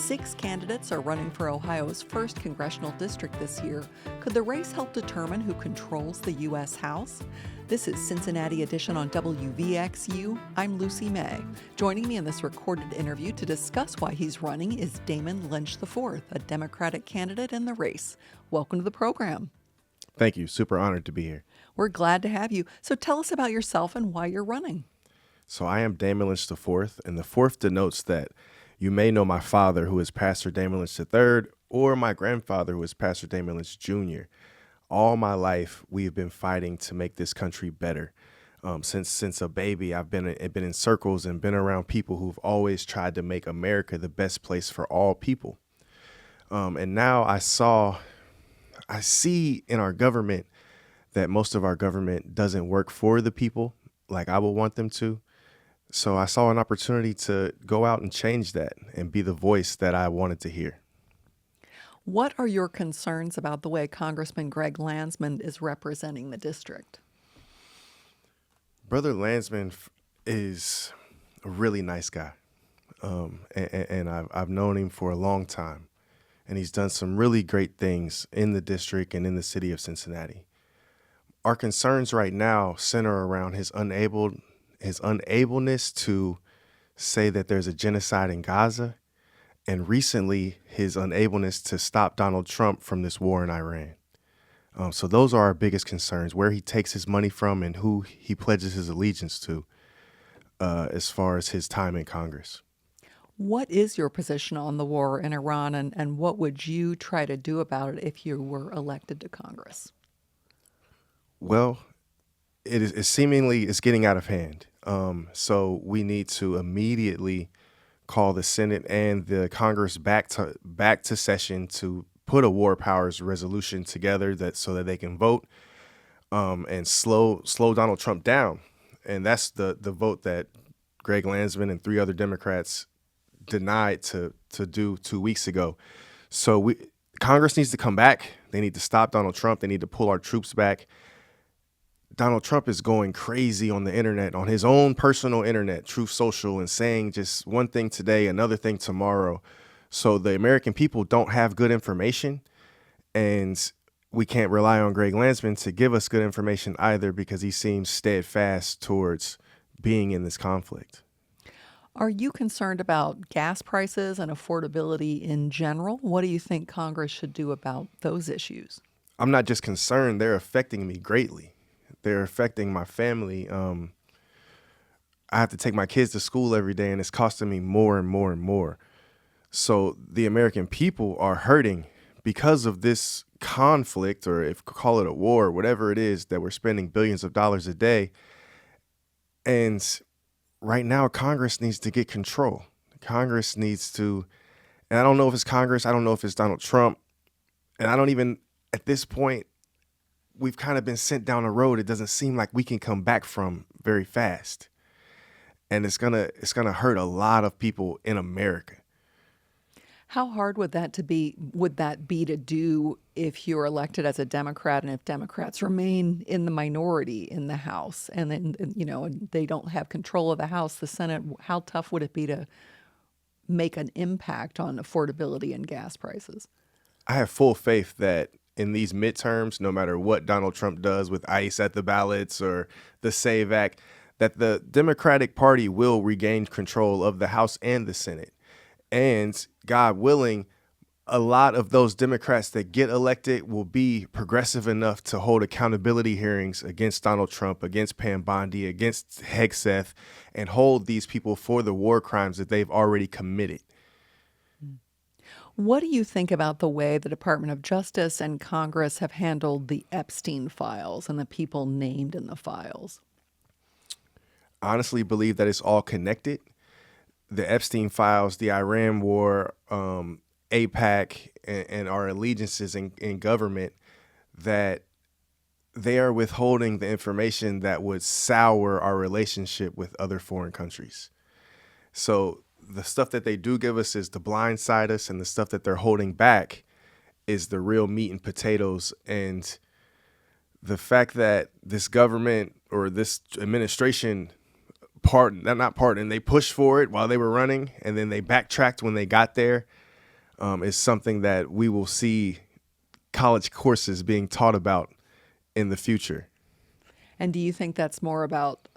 6 candidates are running for Ohio's 1st congressional district this year. Could the race help determine who controls the U.S. House? This is Cincinnati Edition on WVXU. I'm Lucy May. Joining me in this recorded interview to discuss why he's running is Damon Lynch IV, a Democratic candidate in the race. Welcome to the program. Thank you. Super honored to be here. We're glad to have you. So tell us about yourself and why you're running. So I am Damon Lynch IV, and the fourth denotes that you may know my father, who is Pastor Damon Lynch III, or my grandfather, who is Pastor Damon Lynch Jr. All my life, we've been fighting to make this country better. Since a baby, I've been in circles and been around people who've always tried to make America the best place for all people. And now I see in our government that most of our government doesn't work for the people like I would want them to. So I saw an opportunity to go out and change that and be the voice that I wanted to hear. What are your concerns about the way Congressman Greg Landsman is representing the district? Brother Landsman is a really nice guy, and I've known him for a long time, and he's done some really great things in the district and in the city of Cincinnati. Our concerns right now center around his unableness to say that there's a genocide in Gaza, and recently his unableness to stop Donald Trump from this war in Iran. So those are our biggest concerns, where he takes his money from and who he pledges his allegiance to as far as his time in Congress. What is your position on the war in Iran, and what would you try to do about it if you were elected to Congress? Well, it's getting out of hand. So we need to immediately call the Senate and the Congress back to session to put a war powers resolution together so that they can vote and slow Donald Trump down. And that's the vote that Greg Landsman and 3 other Democrats denied to do 2 weeks ago. So Congress needs to come back. They need to stop Donald Trump. They need to pull our troops back. Donald Trump is going crazy on the internet, on his own personal internet, Truth Social, and saying just one thing today, another thing tomorrow. So the American people don't have good information, and we can't rely on Greg Landsman to give us good information either, because he seems steadfast towards being in this conflict. Are you concerned about gas prices and affordability in general? What do you think Congress should do about those issues? I'm not just concerned, they're affecting me greatly. They're affecting my family. I have to take my kids to school every day, and it's costing me more and more and more. So the American people are hurting because of this conflict, or if call it a war, whatever it is, that we're spending billions of dollars a day. And right now, Congress needs to get control. Congress needs to, and I don't know if it's Congress, I don't know if it's Donald Trump, and I don't even, at this point, we've kind of been sent down a road it doesn't seem like we can come back from very fast. And it's gonna hurt a lot of people in America. How hard would that be to do if you're elected as a Democrat, and if Democrats remain in the minority in the House, and then, and they don't have control of the House, the Senate? How tough would it be to make an impact on affordability and gas prices? I have full faith that in these midterms, no matter what Donald Trump does with ICE at the ballots or the SAVE Act, that the Democratic Party will regain control of the House and the Senate. And God willing, a lot of those Democrats that get elected will be progressive enough to hold accountability hearings against Donald Trump, against Pam Bondi, against Hegseth, and hold these people for the war crimes that they've already committed. What do you think about the way the Department of Justice and Congress have handled the Epstein files and the people named in the files? I honestly believe that it's all connected. The Epstein files, the Iran war, AIPAC, and our allegiances in government, that they are withholding the information that would sour our relationship with other foreign countries. So the stuff that they do give us is to blindside us, and the stuff that they're holding back is the real meat and potatoes. And the fact that this government or this administration they pushed for it while they were running, and then they backtracked when they got there. is something that we will see college courses being taught about in the future. And do you think that's more about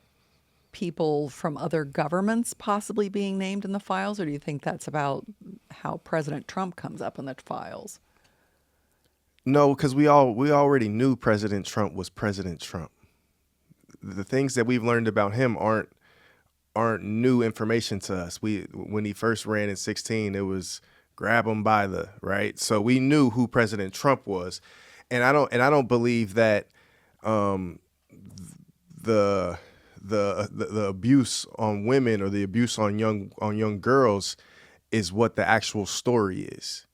people from other governments possibly being named in the files, or do you think that's about how President Trump comes up in the files? No, because we already knew President Trump was President Trump. The things that we've learned about him aren't new information to us. When he first ran in 2016, it was grab him by the right. So we knew who President Trump was, and I don't believe that the the abuse on women or the abuse on young girls is what the actual story is,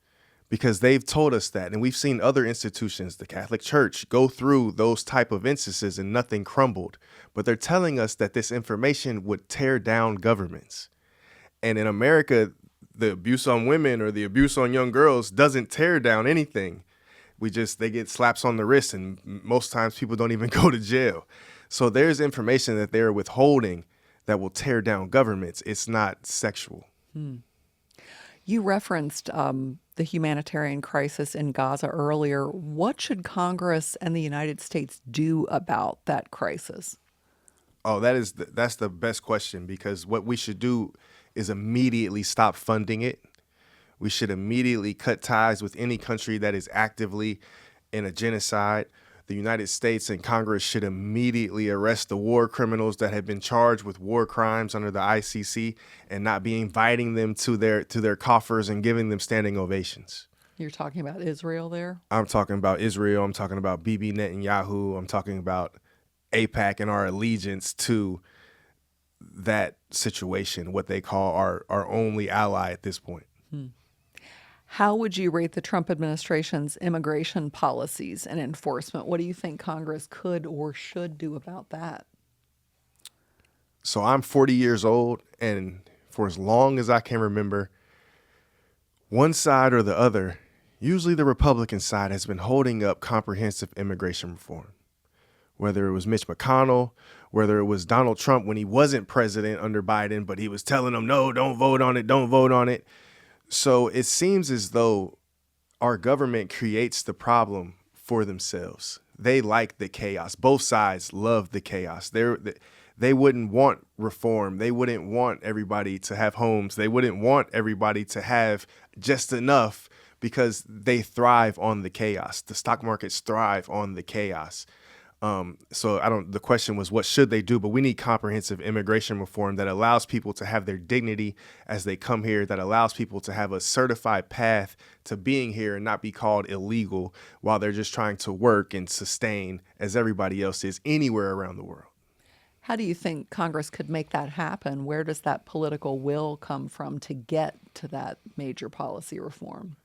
because they've told us that, and we've seen other institutions, the Catholic Church, go through those type of instances and nothing crumbled. But they're telling us that this information would tear down governments. And in America, the abuse on women or the abuse on young girls doesn't tear down anything. They get slaps on the wrist, and most times people don't even go to jail. So there's information that they're withholding that will tear down governments. It's not sexual. You referenced the humanitarian crisis in Gaza earlier. What should Congress and the United States do about that crisis? Oh, that's the best question, because what we should do is immediately stop funding it. We should immediately cut ties with any country that is actively in a genocide. The United States and Congress should immediately arrest the war criminals that have been charged with war crimes under the ICC and not be inviting them to their coffers and giving them standing ovations. You're talking about Israel there? I'm talking about Israel. I'm talking about Bibi Netanyahu. I'm talking about AIPAC and our allegiance to that situation, what they call our only ally at this point. How would you rate the Trump administration's immigration policies and enforcement? What do you think Congress could or should do about that? So I'm 40 years old, and for as long as I can remember, one side or the other, usually the Republican side, has been holding up comprehensive immigration reform. Whether it was Mitch McConnell, whether it was Donald Trump when he wasn't president under Biden, but he was telling them, no, don't vote on it, don't vote on it. So it seems as though our government creates the problem for themselves. They like the chaos. Both sides love the chaos. They wouldn't want reform. They wouldn't want everybody to have homes. They wouldn't want everybody to have just enough, because they thrive on the chaos. The stock markets thrive on the chaos. The question was, what should they do? But we need comprehensive immigration reform that allows people to have their dignity as they come here, that allows people to have a certified path to being here and not be called illegal while they're just trying to work and sustain as everybody else is anywhere around the world. How do you think Congress could make that happen? Where does that political will come from to get to that major policy reform?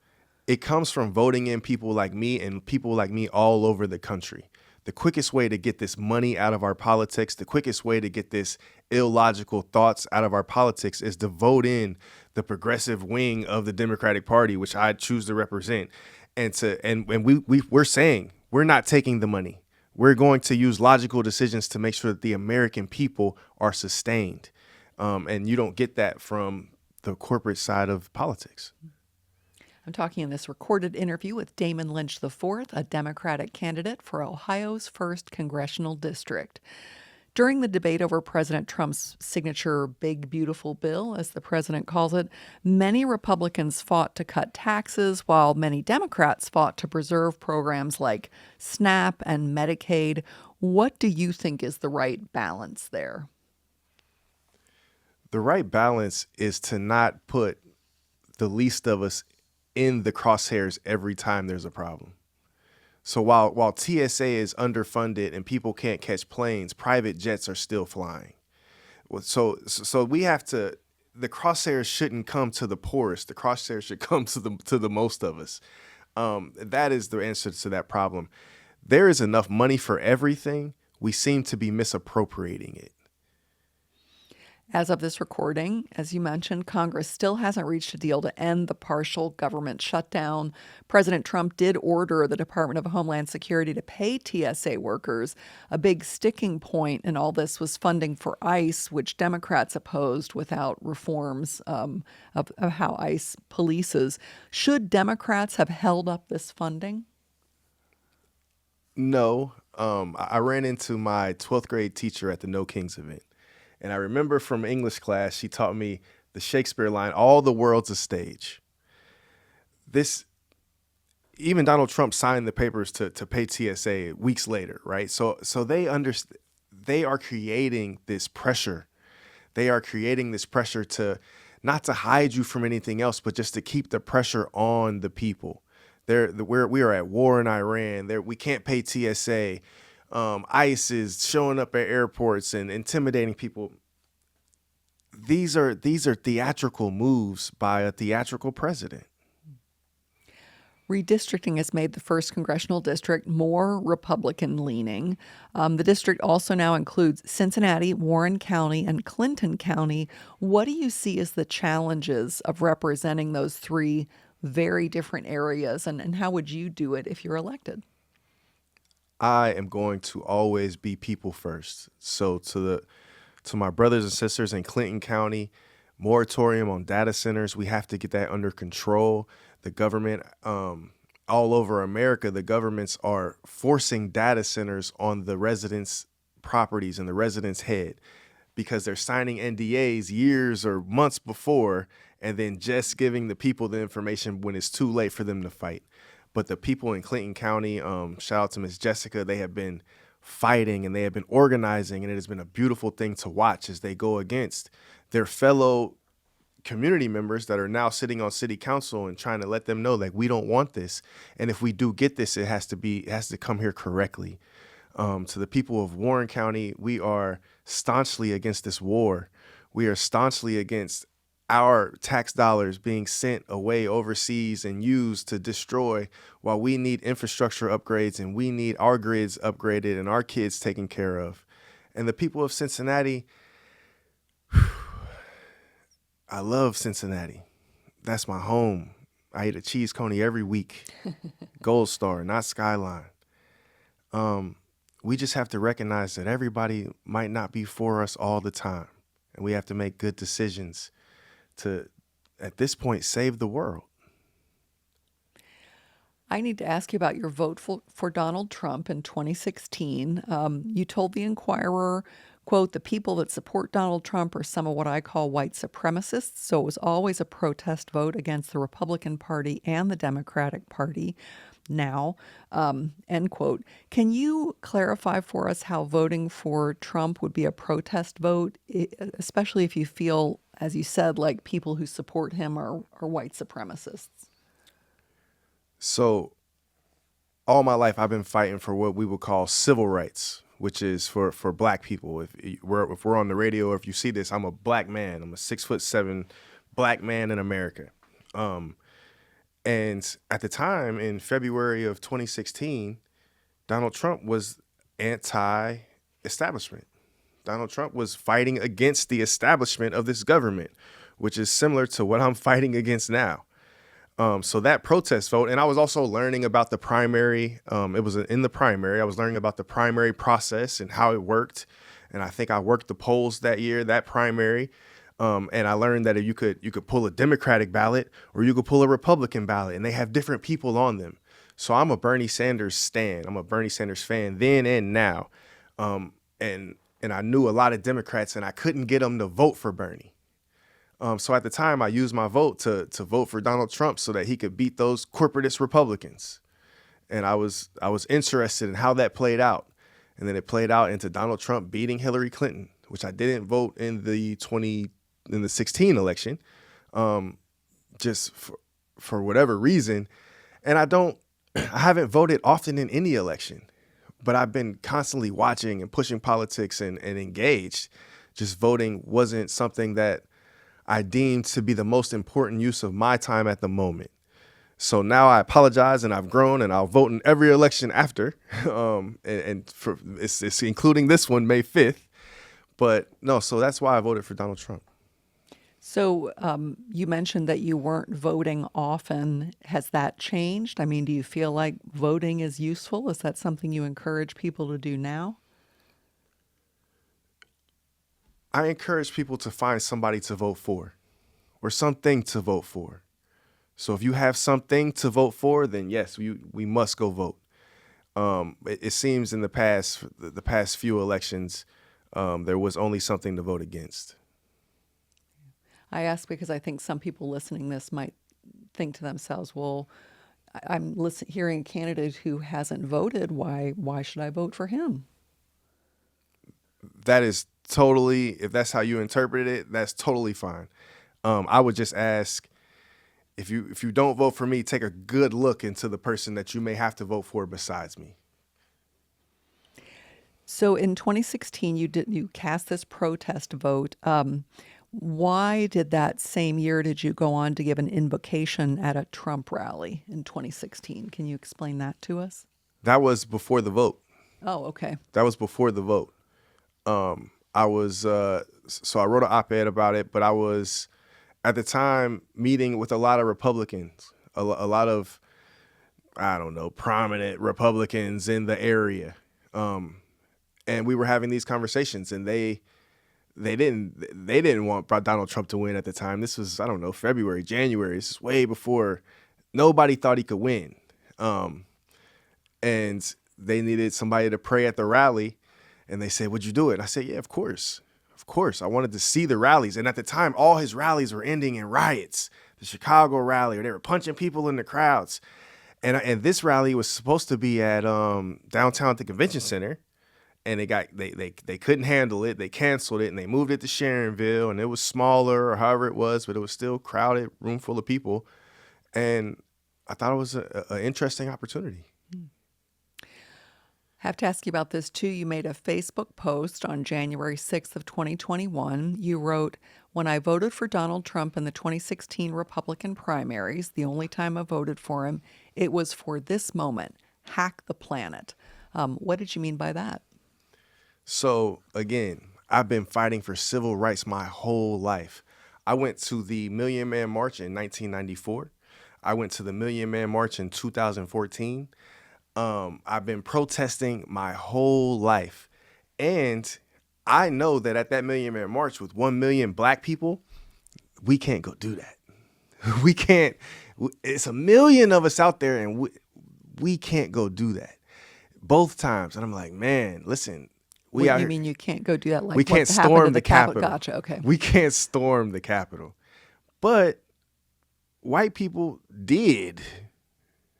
It comes from voting in people like me and people like me all over the country. The quickest way to get this money out of our politics, the quickest way to get this illogical thoughts out of our politics, is to vote in the progressive wing of the Democratic Party, which I choose to represent. We're saying we're not taking the money. We're going to use logical decisions to make sure that the American people are sustained. And you don't get that from the corporate side of politics. I'm talking in this recorded interview with Damon Lynch IV, a Democratic candidate for Ohio's 1st Congressional District. During the debate over President Trump's signature Big Beautiful Bill, as the president calls it, many Republicans fought to cut taxes, while many Democrats fought to preserve programs like SNAP and Medicaid. What do you think is the right balance there? The right balance is to not put the least of us in the crosshairs every time there's a problem. So while TSA is underfunded and people can't catch planes, private jets are still flying. So we have to. The crosshairs shouldn't come to the poorest. The crosshairs should come to the most of us. That is the answer to that problem. There is enough money for everything. We seem to be misappropriating it. As of this recording, as you mentioned, Congress still hasn't reached a deal to end the partial government shutdown. President Trump did order the Department of Homeland Security to pay TSA workers. A big sticking point in all this was funding for ICE, which Democrats opposed without reforms of how ICE polices. Should Democrats have held up this funding? No. I ran into my 12th grade teacher at the No Kings event. And I remember from English class, she taught me the Shakespeare line, all the world's a stage. Even Donald Trump signed the papers to pay TSA weeks later, right? So they are creating this pressure. They are creating this pressure to not to hide you from anything else, but just to keep the pressure we are at war in Iran. We can't pay TSA. ICE is showing up at airports and intimidating people. These are theatrical moves by a theatrical president. Redistricting has made the 1st congressional district more Republican-leaning. The district also now includes Cincinnati, Warren County, and Clinton County. What do you see as the challenges of representing those 3 very different areas, and how would you do it if you're elected? I am going to always be people first. So to my brothers and sisters in Clinton County, moratorium on data centers, we have to get that under control. The government, all over America, the governments are forcing data centers on the residents' properties and the residents' head because they're signing NDAs years or months before and then just giving the people the information when it's too late for them to fight. But the people in Clinton County, shout out to Miss Jessica, they have been fighting and they have been organizing, and it has been a beautiful thing to watch as they go against their fellow community members that are now sitting on city council and trying to let them know, like, we don't want this. And if we do get this, it has to come here correctly. To the people of Warren County, we are staunchly against this war. We are staunchly against our tax dollars being sent away overseas and used to destroy, while we need infrastructure upgrades and we need our grids upgraded and our kids taken care of. And the people of Cincinnati, I love Cincinnati. That's my home. I eat a cheese coney every week. Gold Star, not Skyline. We just have to recognize that everybody might not be for us all the time. And we have to make good decisions to, at this point, save the world. I need to ask you about your vote for Donald Trump in 2016. You told the Inquirer, quote, "The people that support Donald Trump are some of what I call white supremacists, so it was always a protest vote against the Republican Party and the Democratic Party now," end quote. Can you clarify for us how voting for Trump would be a protest vote, especially if you feel, as you said, like people who support him are white supremacists? So all my life, I've been fighting for what we would call civil rights, which is for black people. If we're on the radio or if you see this, I'm a black man. I'm a 6'7" black man in America. And at the time, in February of 2016, Donald Trump was anti-establishment. Donald Trump was fighting against the establishment of this government, which is similar to what I'm fighting against now. So that protest vote, and I was also learning about the primary. It was in the primary. I was learning about the primary process and how it worked. And I think I worked the polls that year, that primary. And I learned that you could pull a Democratic ballot or you could pull a Republican ballot, and they have different people on them. So I'm a Bernie Sanders stan. I'm a Bernie Sanders fan then and now. And I knew a lot of Democrats, and I couldn't get them to vote for Bernie. So at the time, I used my vote to vote for Donald Trump so that he could beat those corporatist Republicans. And I was interested in how that played out. And then it played out into Donald Trump beating Hillary Clinton, which I didn't vote in the 2016 election, just for whatever reason. And I haven't voted often in any election, but I've been constantly watching and pushing politics and engaged. Just voting wasn't something that I deemed to be the most important use of my time at the moment. So now I apologize, and I've grown, and I'll vote in every election after, and it's including this one, May 5th. But no, so that's why I voted for Donald Trump. So you mentioned that you weren't voting often. Has that changed? I mean, do you feel like voting is useful? Is that something you encourage people to do now? I encourage people to find somebody to vote for or something to vote for. So if you have something to vote for, then yes, we must go vote. It seems in the past few elections, there was only something to vote against. I ask because I think some people listening this might think to themselves, well, hearing a candidate who hasn't voted. Why should I vote for him? That is totally, if that's how you interpret it, that's totally fine. I would just ask, if you don't vote for me, take a good look into the person that you may have to vote for besides me. So in 2016, you cast this protest vote. Why did that same year did you go on to give an invocation at a Trump rally in 2016? Can you explain that to us? That was before the vote. Oh, okay. That was before the vote. I was so I wrote an op-ed about it, but I was at the time meeting with a lot of Republicans, a lot of, I don't know, prominent Republicans in the area, and we were having these conversations, and they didn't want Donald Trump to win at the time. This was, I don't know, February, January. This is way before nobody thought he could win, and they needed somebody to pray at the rally. And they said, would you do it? I said, yeah, of course. Of course. I wanted to see the rallies. And at the time, all his rallies were ending in riots. The Chicago rally, or they were punching people in the crowds. And this rally was supposed to be at downtown at the convention center. And they couldn't handle it. They canceled it and they moved it to Sharonville. And it was smaller or however it was, but it was still crowded, room full of people. And I thought it was an interesting opportunity. Have to ask you about this too. You made a Facebook post on January 6th of 2021. You wrote, "When I voted for Donald Trump in the 2016 Republican primaries, the only time I voted for him, it was for this moment, hack the planet." What did you mean by that? So again, I've been fighting for civil rights my whole life. I went to the Million Man March in 1994. I went to the Million Man March in 2014. I've been protesting my whole life. And I know that at that Million Man March with 1 million black people, we can't go do that. We can't. It's a million of us out there, and we can't go do that. Both times. And I'm like, man, listen. What do you mean you can't go do that? Like we can't what happened storm to the Capitol. Gotcha, okay. We can't storm the Capitol. But white people did.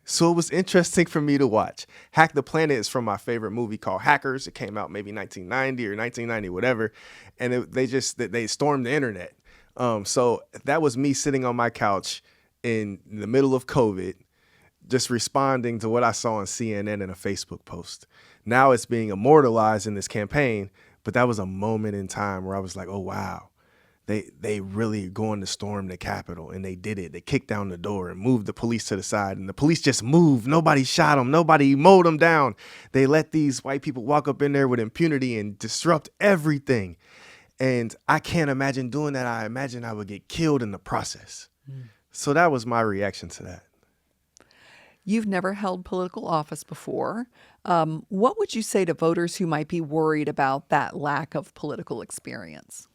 So it was interesting for me to watch. Hack the Planet is from my favorite movie called Hackers. It came out maybe 1990 or 1990, whatever. And they stormed the internet. So that was me sitting on my couch in the middle of COVID, just responding to what I saw on CNN in a Facebook post. Now it's being immortalized in this campaign, but that was a moment in time where I was like, oh, wow. They really going to storm the Capitol, and they did it. They kicked down the door and moved the police to the side, and the police just moved. Nobody shot them. Nobody mowed them down. They let these white people walk up in there with impunity and disrupt everything. And I can't imagine doing that. I imagine I would get killed in the process. So that was my reaction to that. You've never held political office before. What would you say to voters who might be worried about that lack of political experience?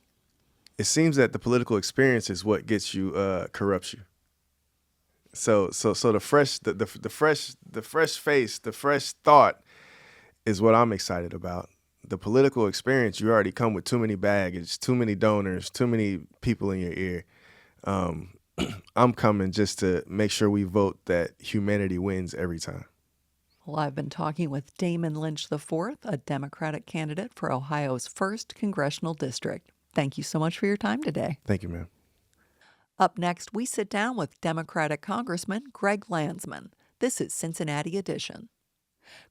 It seems that the political experience is what gets you, corrupts you. So the fresh face, the fresh thought is what I'm excited about. The political experience, you already come with too many baggage, too many donors, too many people in your ear. I'm coming just to make sure we vote that humanity wins every time. Well, I've been talking with Damon Lynch IV, a Democratic candidate for Ohio's 1st Congressional District. Thank you so much for your time today. Thank you, ma'am. Up next, we sit down with Democratic Congressman Greg Landsman. This is Cincinnati Edition.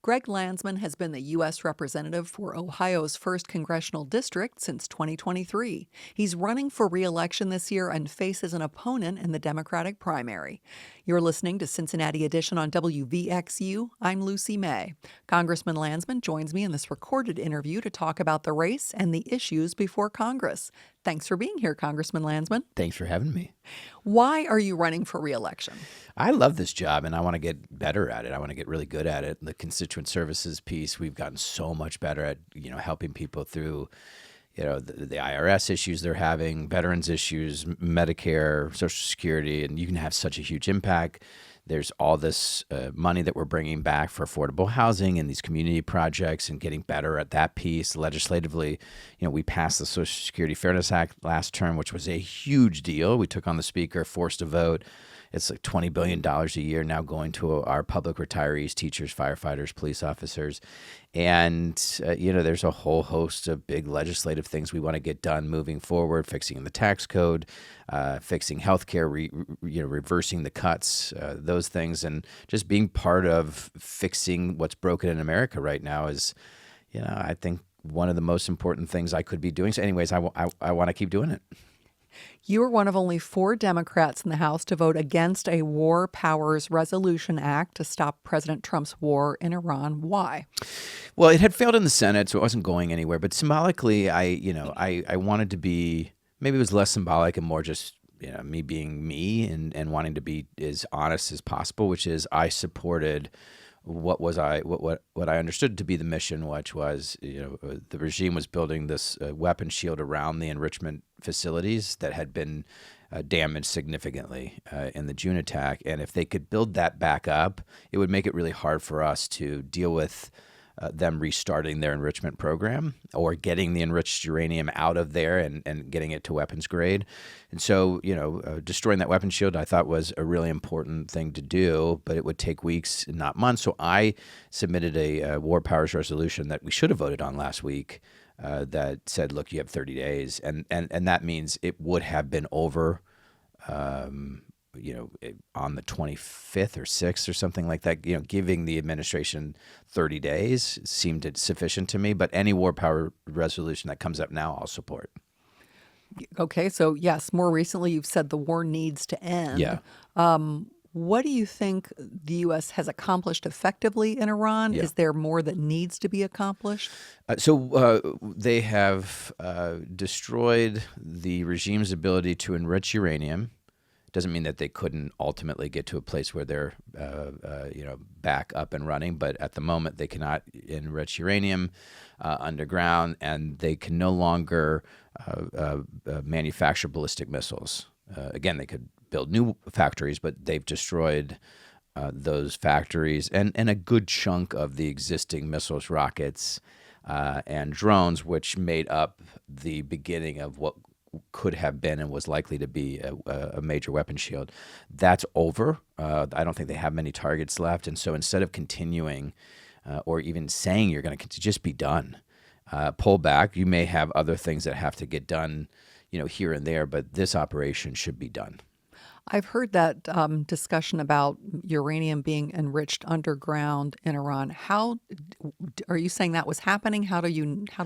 Greg Landsman has been the U.S. representative for Ohio's 1st Congressional District since 2023. He's running for re-election this year and faces an opponent in the Democratic primary. You're listening to Cincinnati Edition on WVXU. I'm Lucy May. Congressman Landsman joins me in this recorded interview to talk about the race and the issues before Congress. Thanks for being here, Congressman Landsman. Thanks for having me. Why are you running for re-election? I love this job, and I want to get better at it. I want to get really good at it. The constituent services piece, we've gotten so much better at, helping people through, the IRS issues they're having, veterans issues, Medicare, Social Security, and you can have such a huge impact. There's all this money that we're bringing back for affordable housing and these community projects and getting better at that piece. Legislatively, we passed the Social Security Fairness Act last term, which was a huge deal. We took on the speaker, forced a vote. It's like $20 billion a year now going to our public retirees, teachers, firefighters, police officers. And, there's a whole host of big legislative things we want to get done moving forward, fixing the tax code, fixing healthcare, reversing the cuts, those things. And just being part of fixing what's broken in America right now is, I think one of the most important things I could be doing. So anyways, I want to keep doing it. You were one of only 4 Democrats in the House to vote against a War Powers Resolution Act to stop President Trump's war in Iran. Why? Well, it had failed in the Senate, so it wasn't going anywhere. But symbolically, I wanted to be, maybe it was less symbolic and more just me being me and wanting to be as honest as possible, which is I supported what I understood to be the mission, which was, the regime was building this weapon shield around the enrichment facilities that had been damaged significantly in the June attack. And if they could build that back up, it would make it really hard for us to deal with them restarting their enrichment program or getting the enriched uranium out of there and getting it to weapons grade. And so, destroying that weapons shield I thought was a really important thing to do, but it would take weeks, not months. So I submitted a War Powers resolution that we should have voted on last week that said, look, you have 30 days. And that means it would have been over on the 25th or 6th or something like that, giving the administration 30 days seemed sufficient to me. But any war power resolution that comes up now, I'll support. Okay, so yes, more recently you've said the war needs to end. Yeah. What do you think the U.S. has accomplished effectively in Iran? Yeah. Is there more that needs to be accomplished? They have destroyed the regime's ability to enrich uranium. Doesn't mean that they couldn't ultimately get to a place where they're, back up and running. But at the moment, they cannot enrich uranium underground, and they can no longer manufacture ballistic missiles. Again, they could build new factories, but they've destroyed those factories and a good chunk of the existing missiles, rockets, and drones, which made up the beginning of what could have been and was likely to be a major weapon shield. That's over. I don't think they have many targets left. And so instead of continuing or even saying you're going to just be done, pull back. You may have other things that have to get done, here and there, but this operation should be done. I've heard that discussion about uranium being enriched underground in Iran. How are you saying that was happening? How do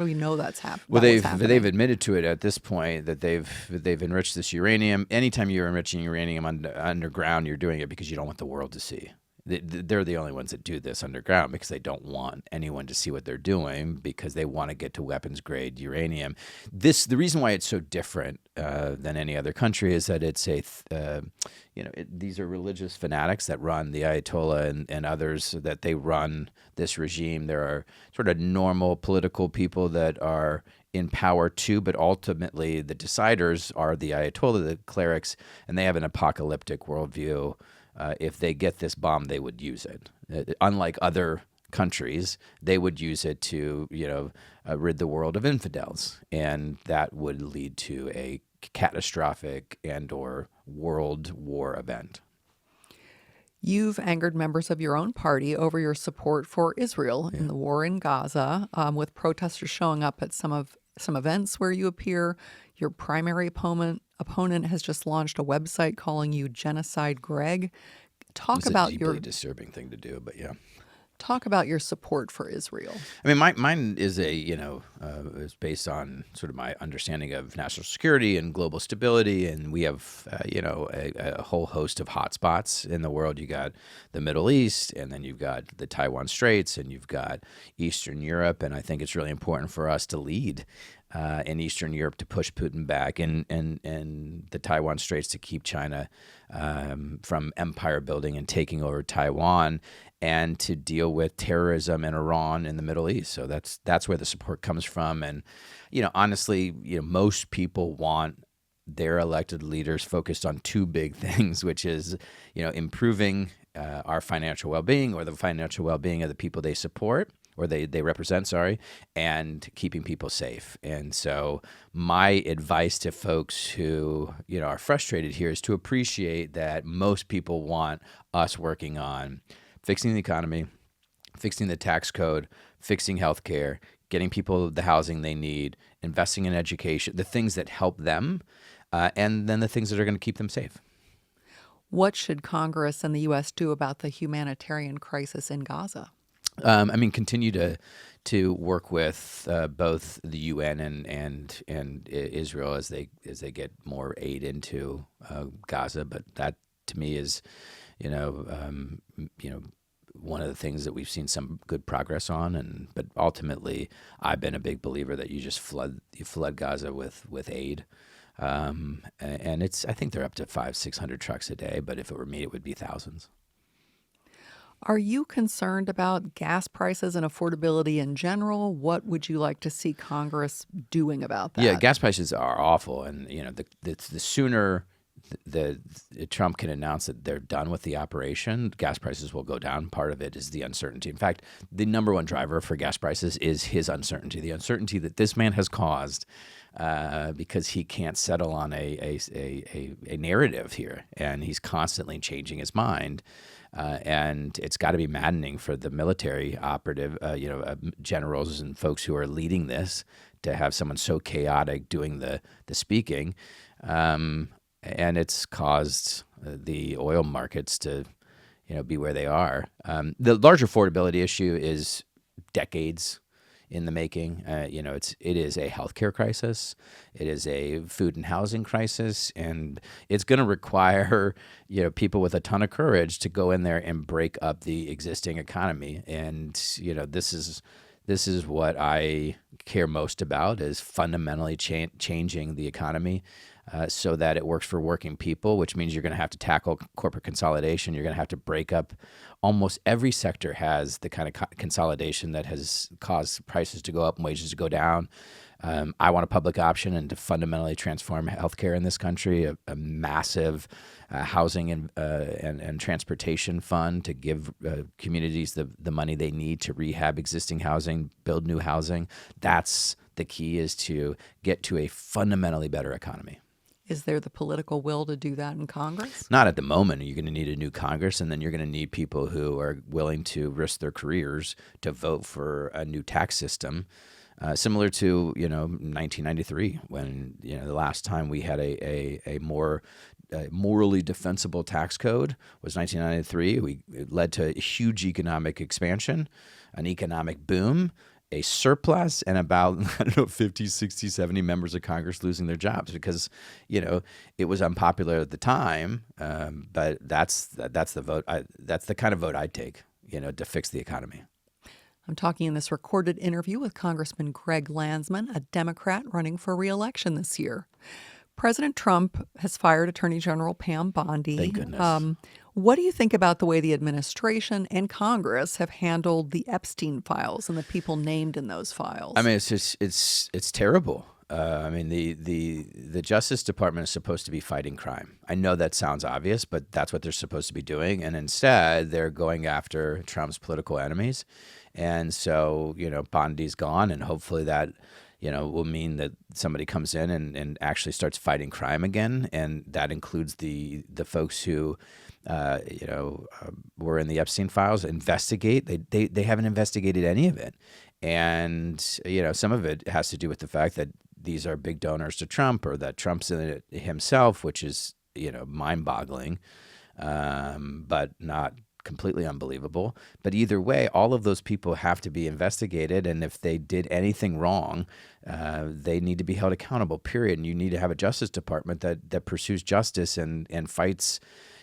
we know that's happening? Well, they've admitted to it at this point that they've enriched this uranium. Anytime you're enriching uranium underground, you're doing it because you don't want the world to see. They're the only ones that do this underground because they don't want anyone to see what they're doing because they want to get to weapons grade uranium. The reason why it's so different than any other country is that it's these are religious fanatics that run the Ayatollah and others that they run this regime. There are sort of normal political people that are in power too, but ultimately the deciders are the Ayatollah, the clerics, and they have an apocalyptic worldview. If they get this bomb, they would use it. Unlike other countries, they would use it to, rid the world of infidels, and that would lead to a catastrophic and/or world war event. You've angered members of your own party over your support for Israel in the war in Gaza, with protesters showing up at some events where you appear. Your primary opponent has just launched a website calling you Genocide Greg. Talk about your disturbing thing to do, but yeah. Talk about your support for Israel. I mean, mine is is based on sort of my understanding of national security and global stability, and we have a whole host of hotspots in the world. You got the Middle East, and then you've got the Taiwan Straits, and you've got Eastern Europe, and I think it's really important for us to lead in Eastern Europe to push Putin back, and the Taiwan Straits to keep China from empire building and taking over Taiwan, and to deal with terrorism in Iran in the Middle East. So that's where the support comes from. And honestly, most people want their elected leaders focused on two big things, which is improving our financial well-being, or the financial well-being of the people they support, or they represent, and keeping people safe. And so my advice to folks who, are frustrated here is to appreciate that most people want us working on fixing the economy, fixing the tax code, fixing healthcare, getting people the housing they need, investing in education, the things that help them, and then the things that are going to keep them safe. What should Congress and the U.S. do about the humanitarian crisis in Gaza? Continue to work with both the UN and Israel as they get more aid into Gaza. But that, to me, is one of the things that we've seen some good progress on. But ultimately, I've been a big believer that you just flood Gaza with aid. And I think they're up to 500-600 trucks a day. But if it were me, it would be thousands. Are you concerned about gas prices and affordability in general? What would you like to see Congress doing about that? Yeah, gas prices are awful, and the sooner the Trump can announce that they're done with the operation, gas prices will go down. Part of it is the uncertainty. In fact, the number one driver for gas prices is his uncertainty, the uncertainty that this man has caused because he can't settle on a narrative here, and he's constantly changing his mind. And it's got to be maddening for the military generals and folks who are leading this to have someone so chaotic doing the speaking. And it's caused the oil markets to, be where they are. The larger affordability issue is decades in the making. It is a healthcare crisis. It is a food and housing crisis, and it's going to require people with a ton of courage to go in there and break up the existing economy. And this is what I care most about, is fundamentally changing the economy so that it works for working people, which means you're going to have to tackle corporate consolidation. You're going to have to break up. Almost every sector has the kind of consolidation that has caused prices to go up and wages to go down. I want a public option and to fundamentally transform healthcare in this country, a massive housing and transportation fund to give communities the money they need to rehab existing housing, build new housing. That's the key, is to get to a fundamentally better economy. Is there the political will to do that in Congress? Not at the moment. You're going to need a new Congress, and then you're going to need people who are willing to risk their careers to vote for a new tax system. Similar to 1993, when the last time we had a more morally defensible tax code was 1993. It led to a huge economic expansion, an economic boom, a surplus, and about 50, 60, 70 members of Congress losing their jobs because it was unpopular at the time. But that's the vote. That's the kind of vote I'd take to fix the economy. I'm talking in this recorded interview with Congressman Greg Landsman, a Democrat running for re-election this year. President Trump has fired Attorney General Pam Bondi. Thank goodness. What do you think about the way the administration and Congress have handled the Epstein files and the people named in those files? I mean, it's terrible. The Justice Department is supposed to be fighting crime. I know that sounds obvious, but that's what they're supposed to be doing. And instead, they're going after Trump's political enemies. And so, Bondi's gone, and hopefully that, will mean that somebody comes in and actually starts fighting crime again. And that includes the folks who, were in the Epstein files, investigate. They haven't investigated any of it. And, some of it has to do with the fact that these are big donors to Trump, or that Trump's in it himself, which is, mind-boggling, but not completely unbelievable. But either way, all of those people have to be investigated. And if they did anything wrong, they need to be held accountable, period. And you need to have a Justice Department that pursues justice and fights.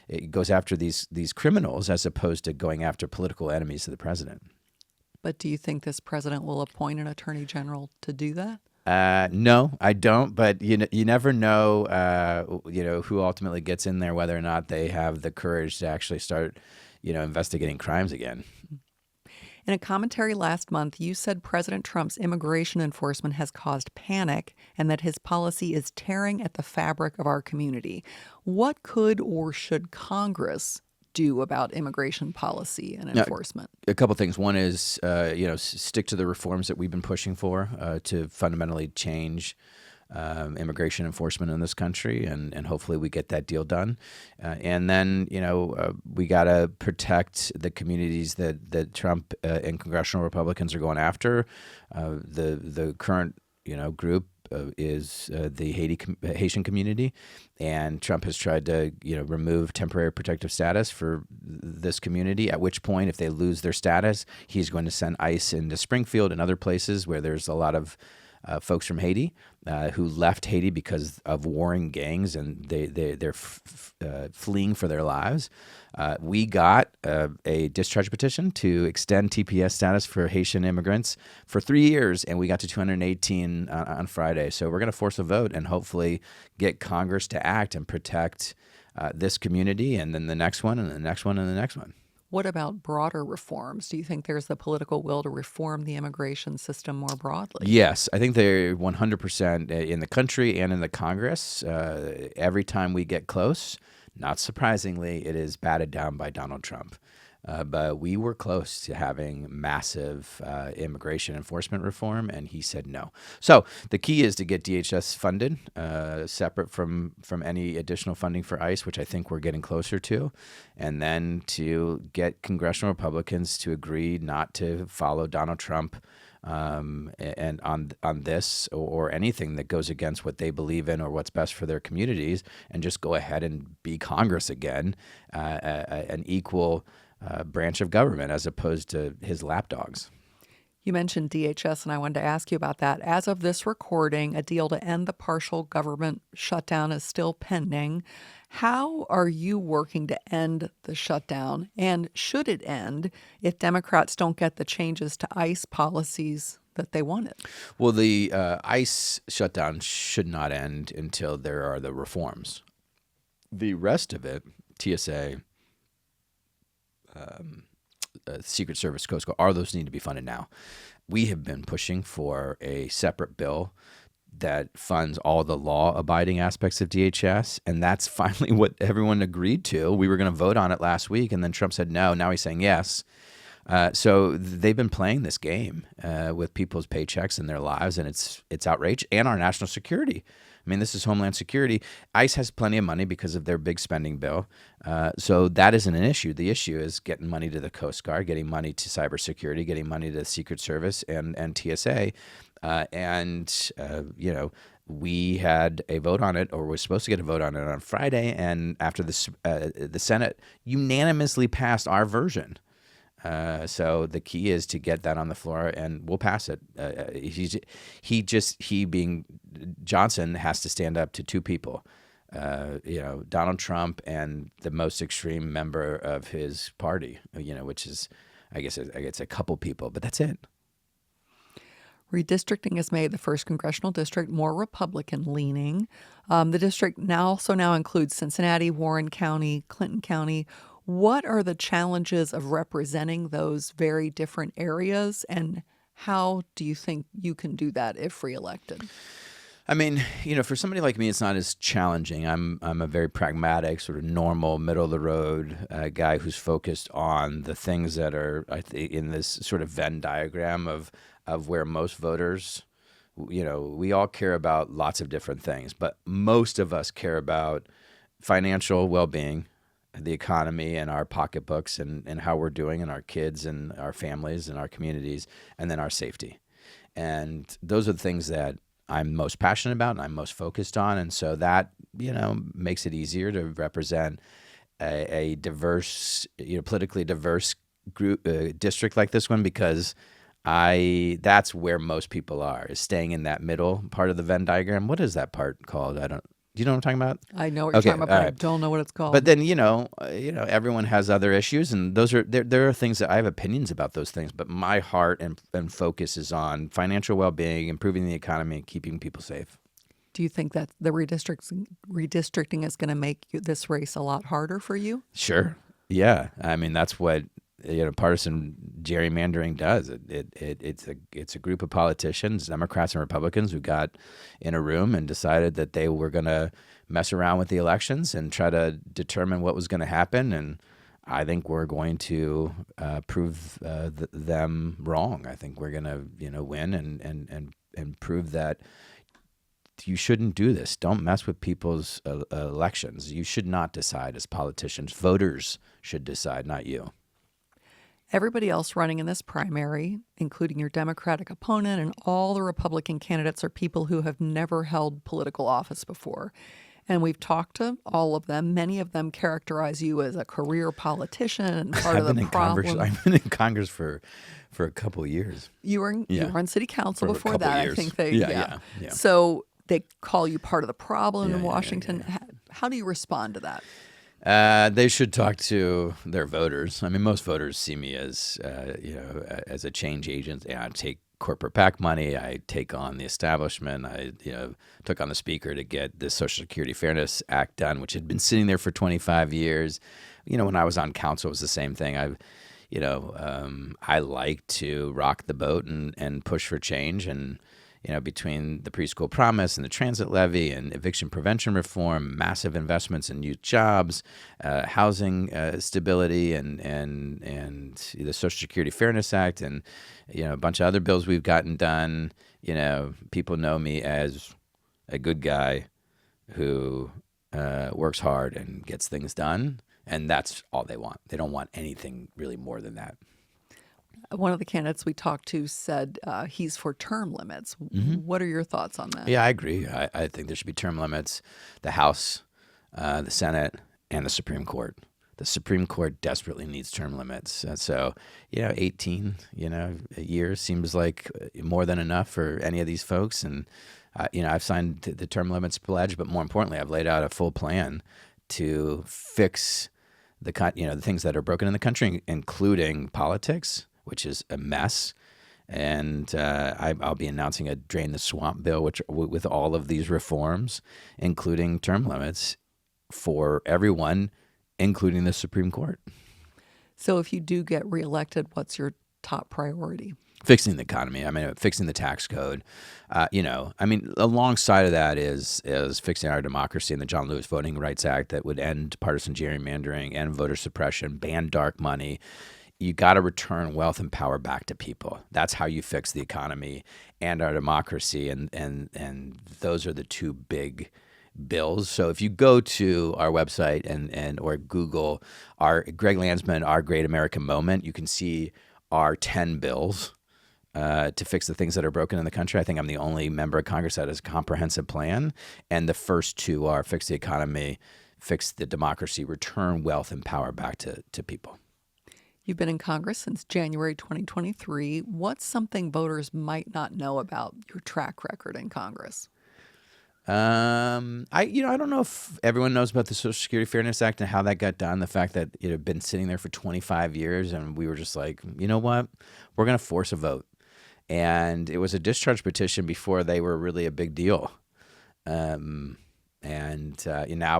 It goes after these criminals as opposed to going after political enemies of the president. But do you think this president will appoint an attorney general to do that? No, I don't. But you never know, who ultimately gets in there, whether or not they have the courage to actually start, investigating crimes again. In a commentary last month, you said President Trump's immigration enforcement has caused panic and that his policy is tearing at the fabric of our community. What could or should Congress do about immigration policy and enforcement? A couple things. One is, stick to the reforms that we've been pushing for to fundamentally change immigration enforcement in this country, and hopefully we get that deal done. And then, we got to protect the communities that Trump and congressional Republicans are going after. The current, group is the Haitian community, and Trump has tried to remove temporary protective status for this community, at which point, if they lose their status, he's going to send ICE into Springfield and other places where there's a lot of folks from Haiti who left Haiti because of warring gangs, and they're fleeing for their lives. We got a discharge petition to extend TPS status for Haitian immigrants for 3 years, and we got to 218 on Friday. So we're going to force a vote and hopefully get Congress to act and protect this community, and then the next one, and the next one, and the next one. What about broader reforms? Do you think there's the political will to reform the immigration system more broadly? Yes, I think they're 100% in the country and in the Congress. Every time we get close, not surprisingly, it is batted down by Donald Trump. But we were close to having massive immigration enforcement reform, and he said no. So the key is to get DHS funded, separate from any additional funding for ICE, which I think we're getting closer to, and then to get congressional Republicans to agree not to follow Donald Trump and on this or anything that goes against what they believe in or what's best for their communities, and just go ahead and be Congress again, an equal branch of government as opposed to his lapdogs. You mentioned DHS, and I wanted to ask you about that. As of this recording, a deal to end the partial government shutdown is still pending. How are you working to end the shutdown? And should it end if Democrats don't get the changes to ICE policies that they wanted? Well, the ICE shutdown should not end until there are the reforms. The rest of it, TSA, Secret Service, Coast Guard, all those need to be funded now. We have been pushing for a separate bill that funds all the law-abiding aspects of DHS, and that's finally what everyone agreed to. We were going to vote on it last week, and then Trump said no. Now he's saying yes. So they've been playing this game with people's paychecks and their lives, and it's outrageous, and our national security. I mean, this is Homeland Security. ICE has plenty of money because of their big spending bill. So that isn't an issue. The issue is getting money to the Coast Guard, getting money to cybersecurity, getting money to the Secret Service and TSA. We had a vote on it, or was supposed to get a vote on it on Friday. And after the Senate unanimously passed our version. So the key is to get that on the floor, and we'll pass it. He being Johnson has to stand up to two people, Donald Trump and the most extreme member of his party, which is, I guess it's a couple people, but that's it. Redistricting has made the 1st Congressional District more Republican-leaning. The district now includes Cincinnati, Warren County, Clinton County. What are the challenges of representing those very different areas, and how do you think you can do that if reelected? I mean, for somebody like me, it's not as challenging. I'm a very pragmatic, sort of normal, middle-of-the-road guy who's focused on the things that are, I think, in this sort of Venn diagram of where most voters, we all care about lots of different things, but most of us care about financial well-being, the economy and our pocketbooks and how we're doing, and our kids and our families and our communities, and then our safety. And those are the things that I'm most passionate about and I'm most focused on. And so that, makes it easier to represent a diverse, politically diverse group district like this one, because that's where most people are, is staying in that middle part of the Venn diagram. What is that part called? Do you know what I'm talking about? I know what you're Okay, talking about, but all I right. don't know what it's called. But then, everyone has other issues, and there are things that I have opinions about those things. But my heart and focus is on financial well-being, improving the economy, and keeping people safe. Do you think that the redistricting is going to make this race a lot harder for you? Sure. Yeah. I mean, that's what partisan gerrymandering does. It's a group of politicians, Democrats and Republicans, who got in a room and decided that they were going to mess around with the elections and try to determine what was going to happen. And I think we're going to prove them wrong. I think we're going to win and prove that you shouldn't do this. Don't mess with people's elections. You should not decide as politicians. Voters should decide, not you. Everybody else running in this primary, including your Democratic opponent and all the Republican candidates, are people who have never held political office before. And we've talked to all of them. Many of them characterize you as a career politician and part of the problem. I've been in Congress for a couple of years. You were on city council For a before couple that. years. I think they Yeah. So they call you part of the problem in Yeah, Washington. How do you respond to that? They should talk to their voters. I mean, most voters see me as, as a change agent. I take corporate PAC money. I take on the establishment. I, took on the speaker to get the Social Security Fairness Act done, which had been sitting there for 25 years. When I was on council, it was the same thing. I like to rock the boat and push for change. And between the preschool promise and the transit levy and eviction prevention reform, massive investments in youth jobs, housing stability, and the Social Security Fairness Act, and a bunch of other bills we've gotten done. People know me as a good guy who works hard and gets things done, and that's all they want. They don't want anything really more than that. One of the candidates we talked to said he's for term limits. Mm-hmm. What are your thoughts on that? Yeah, I agree. I think there should be term limits. The House, the Senate, and the Supreme Court. The Supreme Court desperately needs term limits. 18, years seems like more than enough for any of these folks. And, I've signed the term limits pledge, but more importantly, I've laid out a full plan to fix the things that are broken in the country, including politics, which is a mess. And I'll be announcing a Drain the Swamp bill, which with all of these reforms, including term limits for everyone, including the Supreme Court. So if you do get reelected, what's your top priority? Fixing the economy. I mean, fixing the tax code. Alongside of that is fixing our democracy and the John Lewis Voting Rights Act that would end partisan gerrymandering and voter suppression, ban dark money. You got to return wealth and power back to people. That's how you fix the economy and our democracy, and those are the two big bills. So if you go to our website and or Google our Greg Landsman, Our Great American Moment, you can see our 10 bills to fix the things that are broken in the country. I think I'm the only member of Congress that has a comprehensive plan, and the first two are fix the economy, fix the democracy, return wealth and power back to people. You've been in Congress since January 2023. What's something voters might not know about your track record in Congress? I don't know if everyone knows about the Social Security Fairness Act and how that got done. The fact that it had been sitting there for 25 years, and we were just like, you know what, we're going to force a vote. And it was a discharge petition before they were really a big deal. Now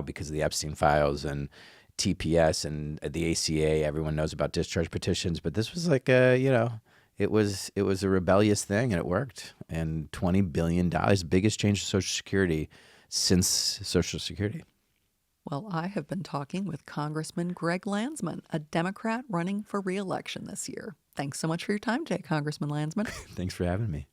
because of the Epstein files and TPS and the ACA, everyone knows about discharge petitions, but this was like it was a rebellious thing, and it worked. And $20 billion, biggest change to Social Security since Social Security. Well, I have been talking with Congressman Greg Landsman, a Democrat running for re-election this year. Thanks so much for your time today, Congressman Landsman. Thanks for having me.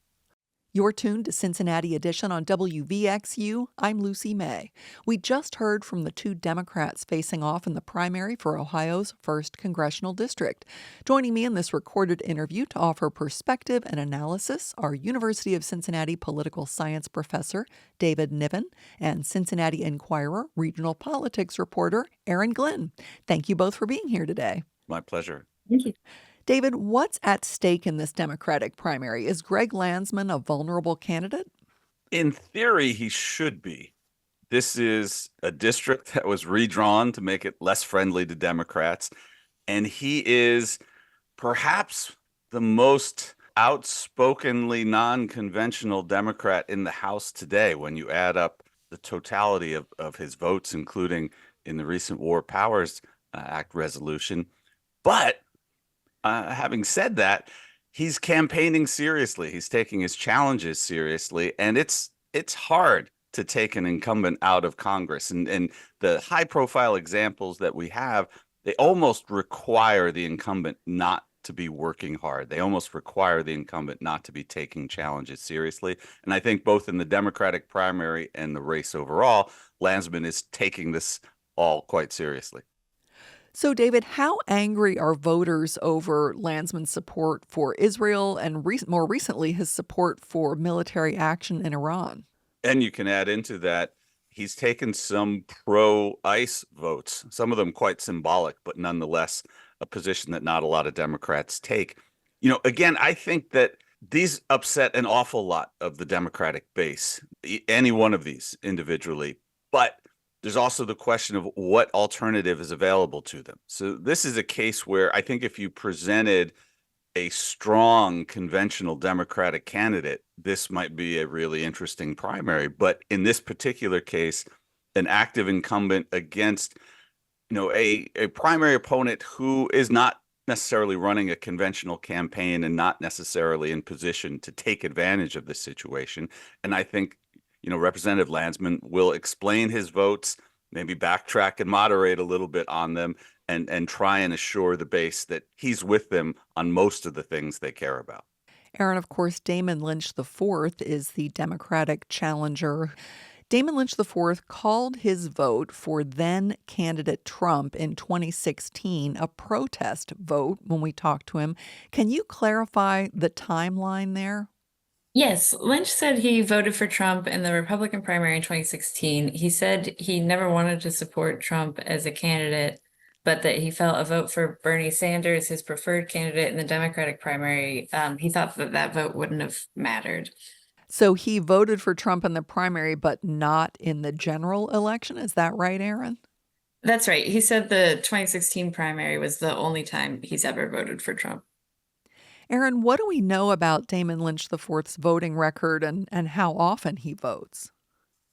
You're tuned to Cincinnati Edition on WVXU. I'm Lucy May. We just heard from the two Democrats facing off in the primary for Ohio's 1st Congressional District. Joining me in this recorded interview to offer perspective and analysis are University of Cincinnati political science professor David Niven and Cincinnati Enquirer regional politics reporter Aaron Glenn. Thank you both for being here today. My pleasure. Thank you. David, what's at stake in this Democratic primary? Is Greg Landsman a vulnerable candidate? In theory, he should be. This is a district that was redrawn to make it less friendly to Democrats. And he is perhaps the most outspokenly non-conventional Democrat in the House today when you add up the totality of his votes, including in the recent War Powers Act resolution. But having said that, he's campaigning seriously. He's taking his challenges seriously, and it's hard to take an incumbent out of Congress. And the high-profile examples that we have, they almost require the incumbent not to be working hard. They almost require the incumbent not to be taking challenges seriously. And I think both in the Democratic primary and the race overall, Landsman is taking this all quite seriously. So, David, how angry are voters over Landsman's support for Israel and more recently his support for military action in Iran? And you can add into that, he's taken some pro-ICE votes, some of them quite symbolic, but nonetheless a position that not a lot of Democrats take. Again, I think that these upset an awful lot of the Democratic base, any one of these individually, but there's also the question of what alternative is available to them. So this is a case where I think if you presented a strong conventional Democratic candidate, this might be a really interesting primary. But in this particular case, an active incumbent against, a primary opponent who is not necessarily running a conventional campaign and not necessarily in position to take advantage of this situation. And I think Representative Landsman will explain his votes, maybe backtrack and moderate a little bit on them, and try and assure the base that he's with them on most of the things they care about. Aaron, of course, Damon Lynch IV is the Democratic challenger. Damon Lynch IV called his vote for then-candidate Trump in 2016 a protest vote when we talked to him. Can you clarify the timeline there? Yes, Lynch said he voted for Trump in the Republican primary in 2016. He said he never wanted to support Trump as a candidate, but that he felt a vote for Bernie Sanders, his preferred candidate in the Democratic primary, he thought that vote wouldn't have mattered. So he voted for Trump in the primary, but not in the general election. Is that right, Aaron? That's right. He said the 2016 primary was the only time he's ever voted for Trump. Aaron, what do we know about Damon Lynch IV's voting record and how often he votes?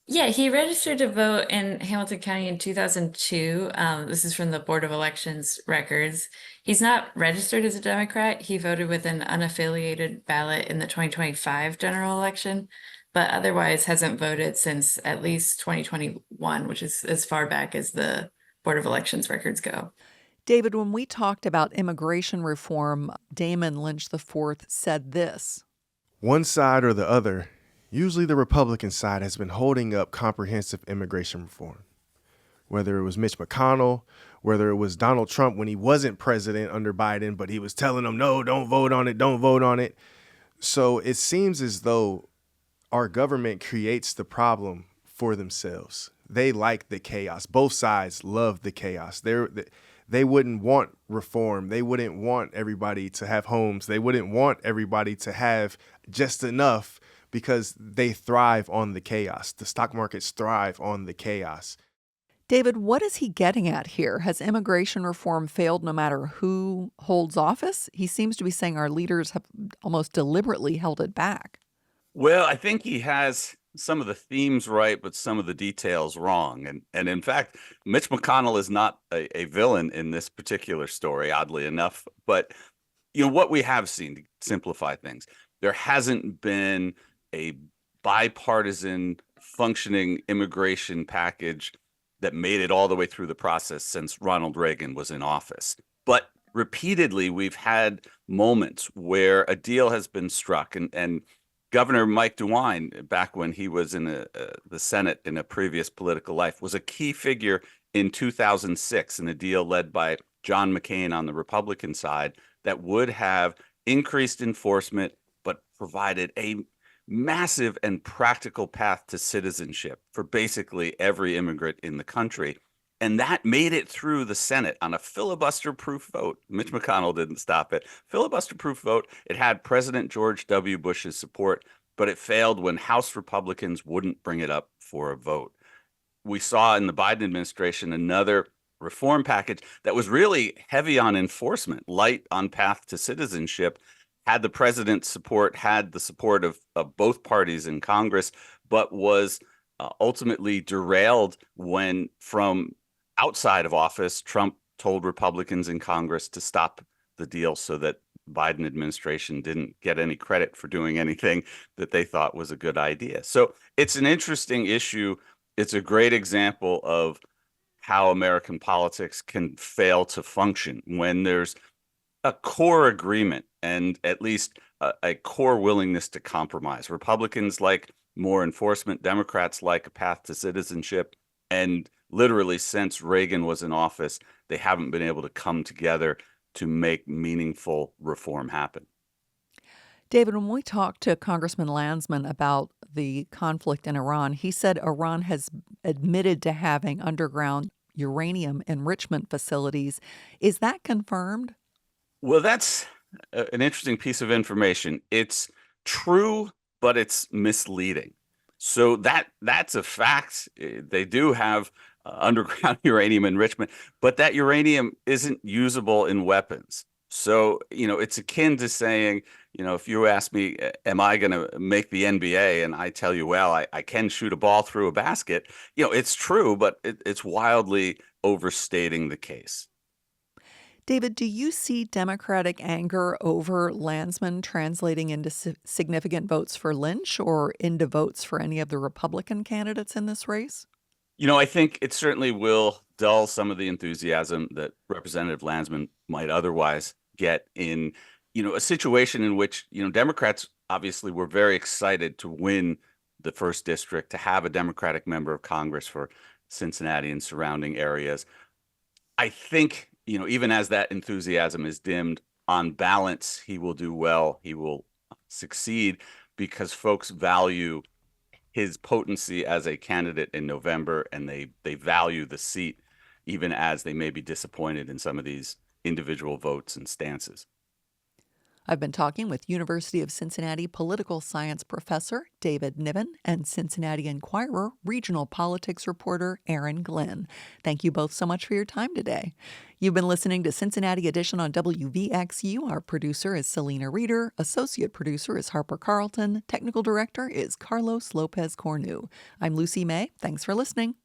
Yeah, he registered to vote in Hamilton County in 2002. This is from the Board of Elections records. He's not registered as a Democrat. He voted with an unaffiliated ballot in the 2025 general election, but otherwise hasn't voted since at least 2021, which is as far back as the Board of Elections records go. David, when we talked about immigration reform, Damon Lynch IV said this. One side or the other, usually the Republican side, has been holding up comprehensive immigration reform. Whether it was Mitch McConnell, whether it was Donald Trump when he wasn't president under Biden, but he was telling them, no, don't vote on it, don't vote on it. So it seems as though our government creates the problem for themselves. They like the chaos. Both sides love the chaos. They wouldn't want reform. They wouldn't want everybody to have homes. They wouldn't want everybody to have just enough because they thrive on the chaos. The stock markets thrive on the chaos. David, what is he getting at here? Has immigration reform failed no matter who holds office? He seems to be saying our leaders have almost deliberately held it back. Well, I think he has some of the themes right, but some of the details wrong. And in fact, Mitch McConnell is not a villain in this particular story, oddly enough. But what we have seen, to simplify things, there hasn't been a bipartisan functioning immigration package that made it all the way through the process since Ronald Reagan was in office. But repeatedly, we've had moments where a deal has been struck, and Governor Mike DeWine, back when he was in the Senate in a previous political life, was a key figure in 2006 in a deal led by John McCain on the Republican side that would have increased enforcement but provided a massive and practical path to citizenship for basically every immigrant in the country. And that made it through the Senate on a filibuster-proof vote. Mitch McConnell didn't stop it. Filibuster-proof vote. It had President George W. Bush's support, but it failed when House Republicans wouldn't bring it up for a vote. We saw in the Biden administration another reform package that was really heavy on enforcement, light on path to citizenship, had the president's support, had the support of both parties in Congress, but was ultimately derailed when, from outside of office, Trump told Republicans in Congress to stop the deal so that Biden administration didn't get any credit for doing anything that they thought was a good idea. So it's an interesting issue. It's a great example of how American politics can fail to function when there's a core agreement and at least a core willingness to compromise. Republicans like more enforcement, Democrats like a path to citizenship, and literally since Reagan was in office, they haven't been able to come together to make meaningful reform happen. David, when we talked to Congressman Landsman about the conflict in Iran, he said Iran has admitted to having underground uranium enrichment facilities. Is that confirmed? Well, that's an interesting piece of information. It's true, but it's misleading. So that's a fact. They do have underground uranium enrichment, but that uranium isn't usable in weapons. So, it's akin to saying, if you ask me, am I going to make the NBA? And I tell you, well, I can shoot a ball through a basket. It's true, but it's wildly overstating the case. David, do you see Democratic anger over Landsman translating into significant votes for Lynch or into votes for any of the Republican candidates in this race? I think it certainly will dull some of the enthusiasm that Representative Landsman might otherwise get in, a situation in which, Democrats obviously were very excited to win the first district, to have a Democratic member of Congress for Cincinnati and surrounding areas. I think, even as that enthusiasm is dimmed, on balance, he will do well. He will succeed because folks value his potency as a candidate in November, and they value the seat, even as they may be disappointed in some of these individual votes and stances. I've been talking with University of Cincinnati political science professor David Niven and Cincinnati Enquirer regional politics reporter Aaron Glenn. Thank you both so much for your time today. You've been listening to Cincinnati Edition on WVXU. Our producer is Selena Reeder. Associate producer is Harper Carlton. Technical director is Carlos Lopez Cornu. I'm Lucy May. Thanks for listening.